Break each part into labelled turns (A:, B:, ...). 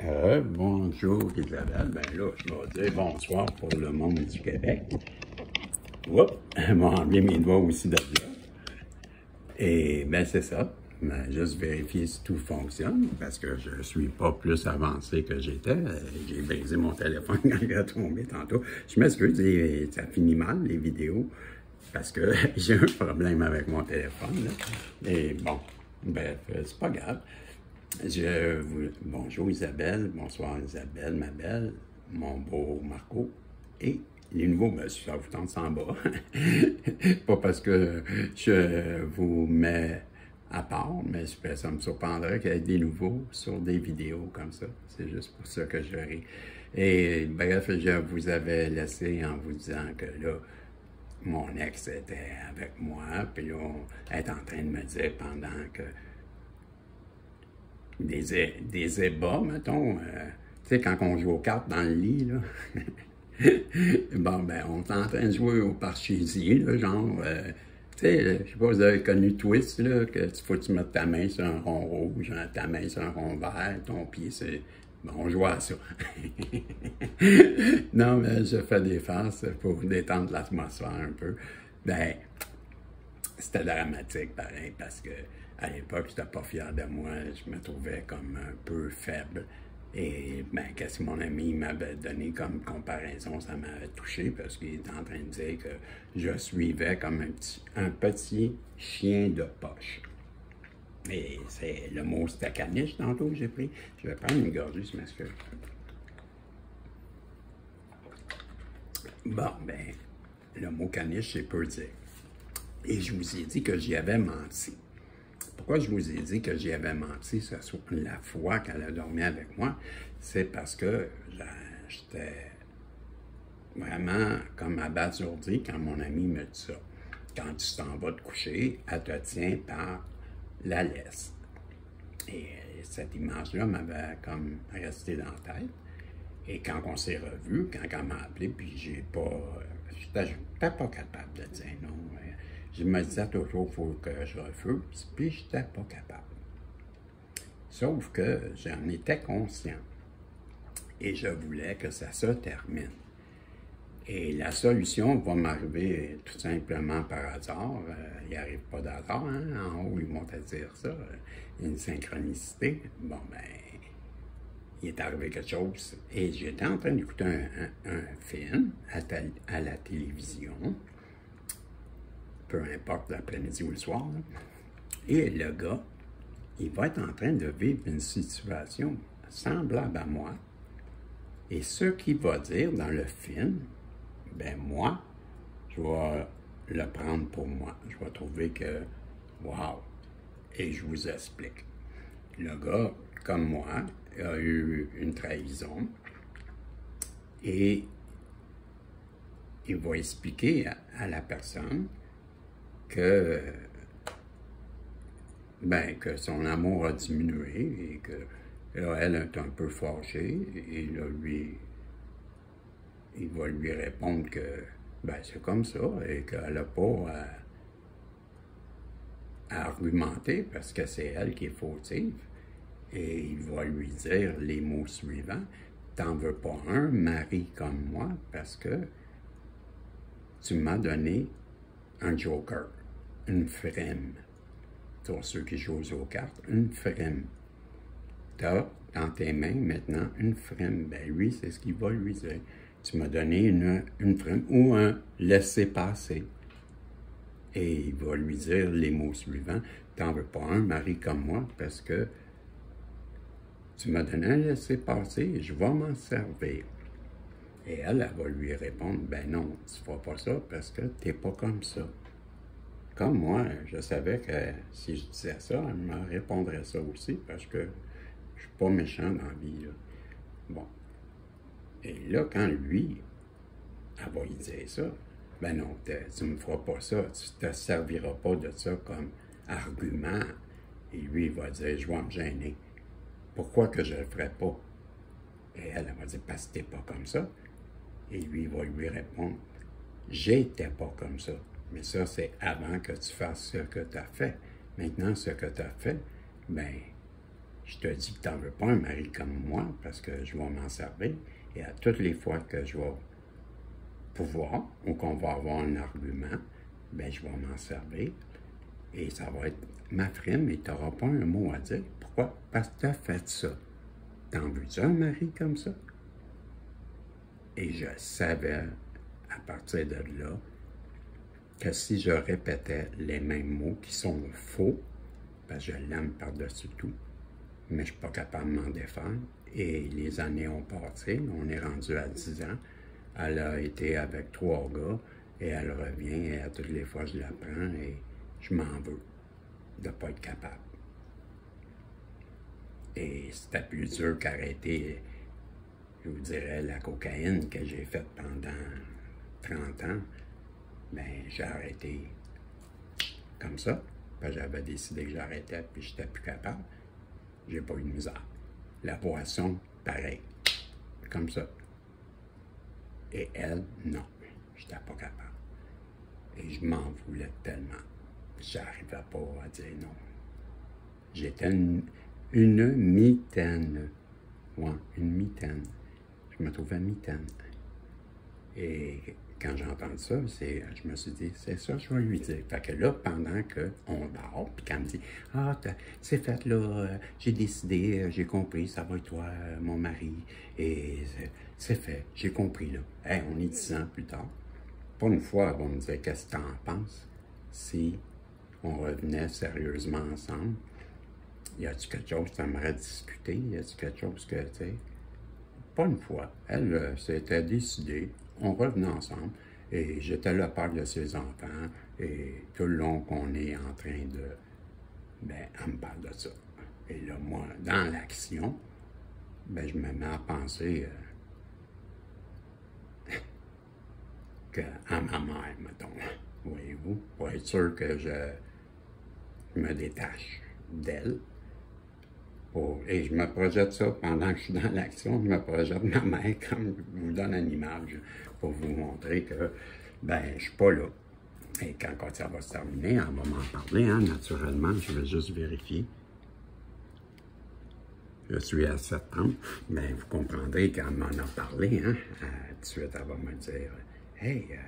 A: Bonjour Isabelle, ben là, je vais dire bonsoir pour le monde du Québec. Oups, je vais enlever mes doigts aussi de là. Et ben c'est ça, ben, juste vérifier si tout fonctionne, parce que je ne suis pas plus avancé que j'étais. J'ai brisé mon téléphone quand il a tombé tantôt. Je m'excuse, ça finit mal les vidéos, parce que j'ai un problème avec mon téléphone. Là. Et bon, bref, c'est pas grave. Bonjour Isabelle, bonsoir Isabelle, ma belle, mon beau Marco, et les nouveaux, ben, ça vous tente en bas. Pas parce que je vous mets à part, mais ça me surprendrait qu'il y ait des nouveaux sur des vidéos comme ça. C'est juste pour ça que je ris. Et bref, je vous avais laissé en vous disant que là, mon ex était avec moi, puis là, elle est en train de me dire pendant que des ébats, mettons, tu sais, quand on joue aux cartes dans le lit, là. Bon, ben, on est en train de jouer au parchésier, là, genre, tu sais, je sais pas, vous avez connu Twist, là, que faut que tu mettes ta main sur un rond rouge, ta main sur un rond vert, ton pied, c'est... Bon, on joue à ça. Non, mais je fais des farces pour détendre l'atmosphère un peu. Ben, c'était dramatique, pareil, parce que à l'époque, j'étais pas fier de moi. Je me trouvais comme un peu faible. Et ben, qu'est-ce que mon ami m'avait donné comme comparaison, ça m'avait touché parce qu'il était en train de dire que je suivais comme un petit chien de poche. Et c'est le mot, c'était caniche tantôt que j'ai pris. Je vais prendre une gorgée, je m'excuse. Bon, ben, le mot caniche, c'est peu dire. Et je vous ai dit que j'y avais menti. Pourquoi je vous ai dit que j'y avais menti la fois qu'elle a dormi avec moi? C'est parce que j'étais vraiment comme abasourdi quand mon ami me dit ça. Quand tu t'en vas te coucher, elle te tient par la laisse. Et cette image-là m'avait comme resté dans la tête. Et quand on s'est revus, quand elle m'a appelé, puis j'étais pas capable de dire non. Je me disais toujours qu'il faut que je refuse, puis je n'étais pas capable. Sauf que j'en étais conscient. Et je voulais que ça se termine. Et la solution va m'arriver tout simplement par hasard. Il n'arrive pas d'hasard, hein? En haut, ils vont te dire ça. Il y a une synchronicité. Bon, ben, il est arrivé quelque chose. Et j'étais en train d'écouter un film à la télévision. Peu importe l'après-midi ou le soir. Là. Et le gars, il va être en train de vivre une situation semblable à moi. Et ce qu'il va dire dans le film, ben moi, je vais le prendre pour moi. Je vais trouver que, wow! Et je vous explique. Le gars, comme moi, a eu une trahison et il va expliquer à la personne que son amour a diminué et que là, elle est un peu fâchée et là, il va lui répondre que ben, c'est comme ça et qu'elle n'a pas à argumenter parce que c'est elle qui est fautive. Et il va lui dire les mots suivants. T'en veux pas un mari comme moi parce que tu m'as donné un joker, une frime. Pour ceux qui jouent aux cartes, une frime. T'as dans tes mains maintenant une frime. Ben lui, c'est ce qu'il va lui dire. Tu m'as donné une frime ou un laisser-passer. Et il va lui dire les mots suivants. T'en veux pas un mari comme moi parce que tu m'as donné un laisser-passer et je vais m'en servir. Et elle va lui répondre, ben non, tu ne feras pas ça parce que tu n'es pas comme ça. Comme moi, je savais que si je disais ça, elle me répondrait ça aussi parce que je ne suis pas méchant dans la vie. Là. Bon. Et là, quand lui, elle va lui dire ça, ben non, tu ne me feras pas ça, tu ne te serviras pas de ça comme argument. Et lui, il va dire, je vais me gêner. Pourquoi que je ne le ferais pas? Et elle va dire, parce que tu n'es pas comme ça. Et lui, il va lui répondre, j'étais pas comme ça. Mais ça, c'est avant que tu fasses ce que tu as fait. Maintenant, ce que tu as fait, ben, je te dis que tu n'en veux pas un mari comme moi parce que je vais m'en servir. Et à toutes les fois que je vais pouvoir ou qu'on va avoir un argument, ben je vais m'en servir. Et ça va être ma frime et tu n'auras pas un mot à dire. Pourquoi? Parce que tu as fait ça. T'en veux-tu un mari comme ça? Et je savais, à partir de là, que si je répétais les mêmes mots qui sont faux, parce que je l'aime par-dessus tout, mais je ne suis pas capable de m'en défendre. Et les années ont passé, on est rendu à 10 ans. Elle a été avec 3 gars et elle revient et à toutes les fois je la prends et je m'en veux de ne pas être capable. Et c'était plus dur qu'arrêter, je vous dirais, la cocaïne que j'ai faite pendant 30 ans. Ben, j'ai arrêté comme ça. J'avais décidé que j'arrêtais puis j'étais plus capable. J'ai pas eu de misère. La boisson, pareil. Comme ça. Et elle, non. J'étais pas capable. Et je m'en voulais tellement. J'arrivais pas à dire non. J'étais une mitaine. Ouais, une mitaine. Je me trouvais mitaine. Et quand j'ai entendu ça, je me suis dit, c'est ça, je vais lui dire. Fait que là, pendant qu'on dort, puis quand elle me dit, ah, c'est fait là, j'ai décidé, j'ai compris, ça va être toi, mon mari, et c'est fait, j'ai compris là. Hey, on est 10 ans plus tard. Pas une fois, elle va me dire, qu'est-ce que tu en penses si on revenait sérieusement ensemble? Y a-tu quelque chose que tu aimerais discuter? Y a-tu quelque chose que, tu sais? Pas une fois. Elle s'était décidée. On revenait ensemble. Et j'étais le père de ses enfants. Et tout le long qu'on est en train de... Ben, elle me parle de ça. Et là, moi, dans l'action, ben, je me mets à penser à ma mère, mettons. Voyez-vous? Pour être sûr que je me détache d'elle. Et je me projette ça pendant que je suis dans l'action, je me projette ma mère comme je vous donne une image pour vous montrer que, ben, je suis pas là. Et quand ça va se terminer, elle va m'en parler, hein, naturellement, je vais juste vérifier. Je suis à 7 ans, bien, vous comprendrez qu'elle m'en a parlé, hein. Tout de suite, elle va me dire, « Hey,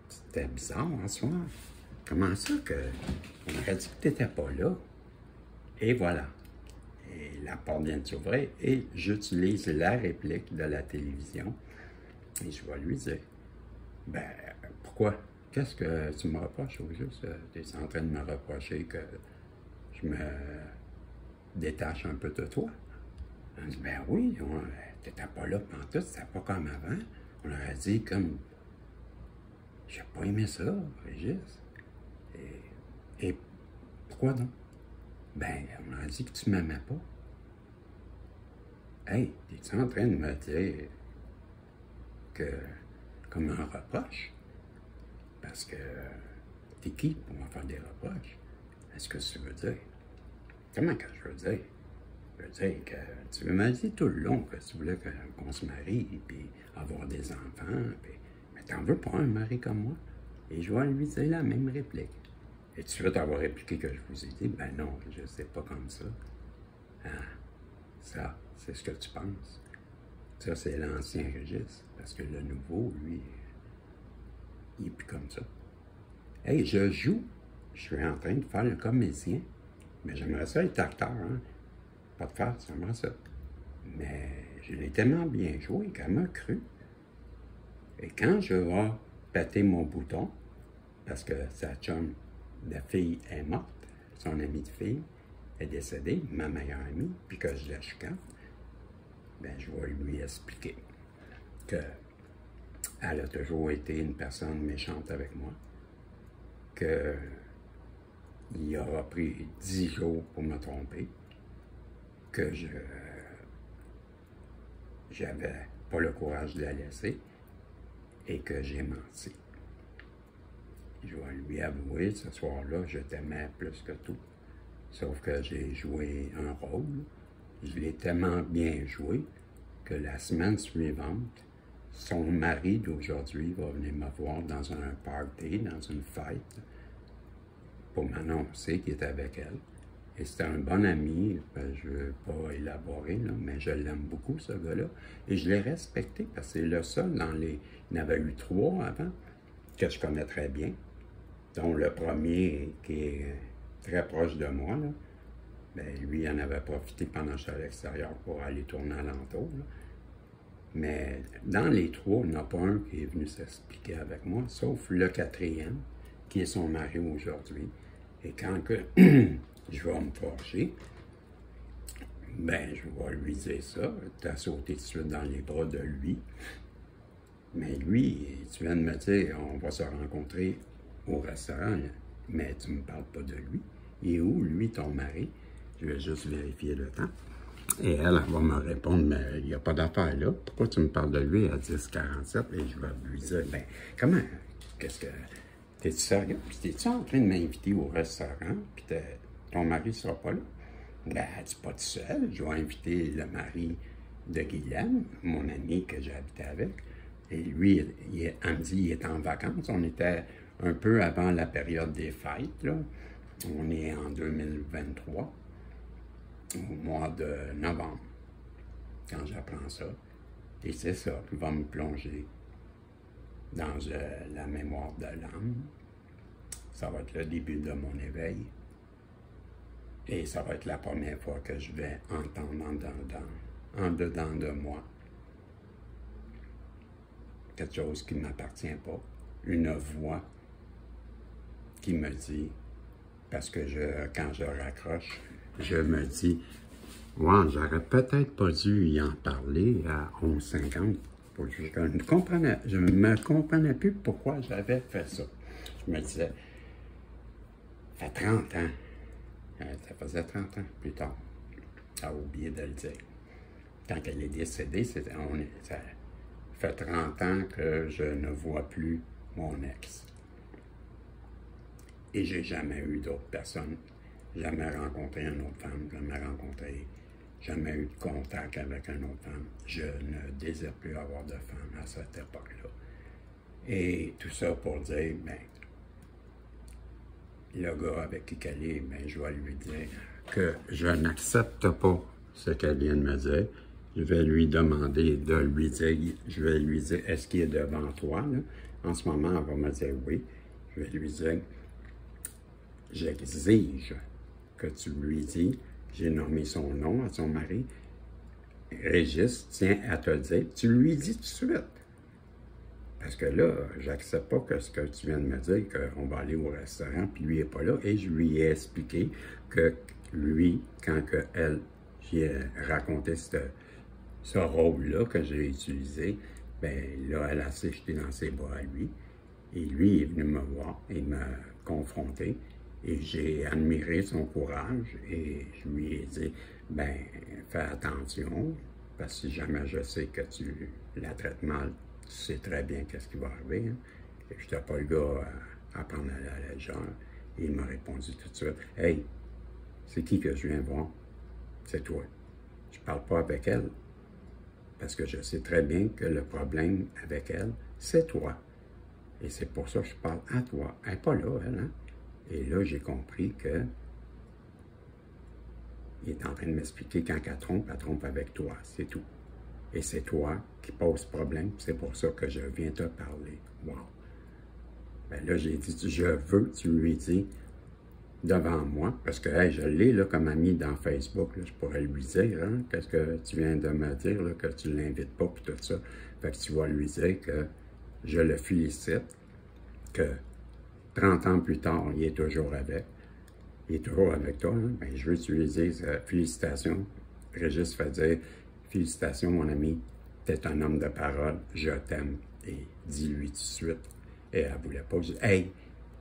A: c'était bizarre en soir. Comment ça que on aurait dit que tu n'étais pas là? » Et voilà. Et la porte vient de s'ouvrir et j'utilise la réplique de la télévision. Et je vais lui dire, ben, pourquoi? Qu'est-ce que tu me reproches au juste? Tu es en train de me reprocher que je me détache un peu de toi? Elle dit, ben oui, tu n'étais pas là pantoute, c'était pas comme avant. On aurait dit comme, j'ai pas aimé ça, Régis. Et pourquoi donc? Ben, on a dit que tu m'aimais pas. Hey, es-tu en train de me dire que, comme un reproche? Parce que t'es qui pour me faire des reproches? Est-ce que tu veux dire? Comment que je veux dire? Je veux dire que tu m'as dit tout le long que tu voulais qu'on se marie, puis avoir des enfants, puis, mais t'en veux pas un mari comme moi? Et je vais lui dire la même réplique. Et tu veux t'avoir répliqué que je vous ai dit, ben non, je ne sais pas comme ça. Ah, ça, c'est ce que tu penses. Ça, c'est l'ancien Régis, parce que le nouveau, lui, il n'est plus comme ça. Hey, je joue, je suis en train de faire le comédien, mais j'aimerais ça être acteur, hein. Pas de faire, j'aimerais ça. Mais je l'ai tellement bien joué qu'elle m'a cru. Et quand je vais péter mon bouton, parce que sa chum, la fille est morte, son amie de fille est décédée, ma meilleure amie, puis que je la chicane, ben je vais lui expliquer qu'elle a toujours été une personne méchante avec moi, qu'il aura pris 10 jours pour me tromper, que j'avais pas le courage de la laisser et que j'ai menti. Je vais lui avouer, ce soir-là, je t'aimais plus que tout. Sauf que j'ai joué un rôle. Je l'ai tellement bien joué que la semaine suivante, son mari d'aujourd'hui va venir me voir dans un party, dans une fête, pour m'annoncer qu'il est avec elle. Et c'était un bon ami, je ne veux pas élaborer, là, mais je l'aime beaucoup, ce gars-là. Et je l'ai respecté parce que c'est le seul dans les... Il y en avait eu 3 avant, que je connais très bien, dont le premier qui est très proche de moi, là. Ben, lui, il en avait profité pendant que j'étais à l'extérieur pour aller tourner alentour, là. Mais dans les 3, il n'y en a pas un qui est venu s'expliquer avec moi, sauf le 4e, qui est son mari aujourd'hui. Et quand que je vais me forger, ben, je vais lui dire ça. Tu as sauté tout de suite dans les bras de lui. Mais lui, tu viens de me dire, on va se rencontrer au restaurant, mais tu ne me parles pas de lui. Il est où, lui, ton mari? Je vais juste vérifier le temps. Et elle va me répondre, mais il n'y a pas d'affaire là. Pourquoi tu me parles de lui à 10h47? Et je vais lui dire, ben, comment? Qu'est-ce que... T'es-tu sérieux? Puis t'es-tu en train de m'inviter au restaurant? Puis ton mari ne sera pas là? Ben, elle dit pas tout seul. Je vais inviter le mari de Guylaine, mon ami que j'habitais avec. Et lui, elle me dit, il est en vacances. On était un peu avant la période des fêtes, là. On est en 2023, au mois de novembre, quand j'apprends ça. Et c'est ça qui va me plonger dans la mémoire de l'âme. Ça va être le début de mon éveil. Et ça va être la première fois que je vais entendre en dedans de moi quelque chose qui ne m'appartient pas. Une voix qui me dit, parce que quand je raccroche, je me dis, ouais, j'aurais peut-être pas dû y en parler à 11h50. Je ne me comprenais plus pourquoi j'avais fait ça. Je me disais, ça fait 30 ans. Ça faisait 30 ans plus tard. J'ai oublié de le dire. Quand elle est décédée, ça fait 30 ans que je ne vois plus mon ex. Et j'ai jamais eu d'autres personnes. Jamais rencontré une autre femme. Jamais eu de contact avec une autre femme. Je ne désire plus avoir de femme à cette époque-là. Et tout ça pour dire, ben, le gars avec qui elle est, ben, je vais lui dire que je n'accepte pas ce qu'elle vient de me dire. Je vais lui demander de lui dire, je vais lui dire, est-ce qu'il est devant toi, là? En ce moment, elle va me dire oui. Je vais lui dire, j'exige que tu lui dis, j'ai nommé son nom à son mari, Régis tient à te dire, tu lui dis tout de suite. Parce que là, j'accepte pas que ce que tu viens de me dire, qu'on va aller au restaurant, puis lui n'est pas là. Et je lui ai expliqué que lui, quand j'ai raconté ce rôle-là que j'ai utilisé, ben là, elle a s'est jetée dans ses bras à lui. Et lui est venu me voir et me confronter. Et j'ai admiré son courage et je lui ai dit, ben, fais attention, parce que si jamais je sais que tu la traites mal, tu sais très bien qu'est-ce qui va arriver. Hein? Et je n'étais pas le gars à prendre à la légère. Et il m'a répondu tout de suite, hey, c'est qui que je viens voir? C'est toi. Je ne parle pas avec elle, parce que je sais très bien que le problème avec elle, c'est toi. Et c'est pour ça que je parle à toi. Elle n'est pas là, elle, hein? Et là, j'ai compris que il est en train de m'expliquer quand elle trompe avec toi, c'est tout. Et c'est toi qui pose problème, c'est pour ça que je viens te parler. Wow! Ben là, j'ai dit, je veux que tu lui dis devant moi, parce que hey, je l'ai là comme ami dans Facebook, là, je pourrais lui dire, hein, qu'est-ce que tu viens de me dire, là, que tu ne l'invites pas, puis tout ça. Fait que tu vas lui dire que je le félicite, que 30 ans plus tard, il est toujours avec. Il est toujours avec toi. Hein? Ben, je veux que tu lui dises félicitations. Régis fait dire félicitations, mon ami. Tu es un homme de parole. Je t'aime. Et dis-lui tout de suite. Et elle ne voulait pas. Je dis, hey,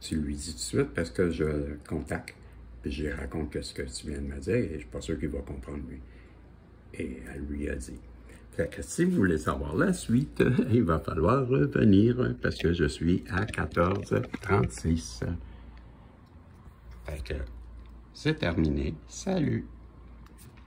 A: tu lui dis tout de suite parce que je le contacte. Puis je lui raconte ce que tu viens de me dire et je ne suis pas sûr qu'il va comprendre lui. Et elle lui a dit. Fait que si vous voulez savoir la suite, il va falloir revenir parce que je suis à 14h36. Fait que c'est terminé. Salut!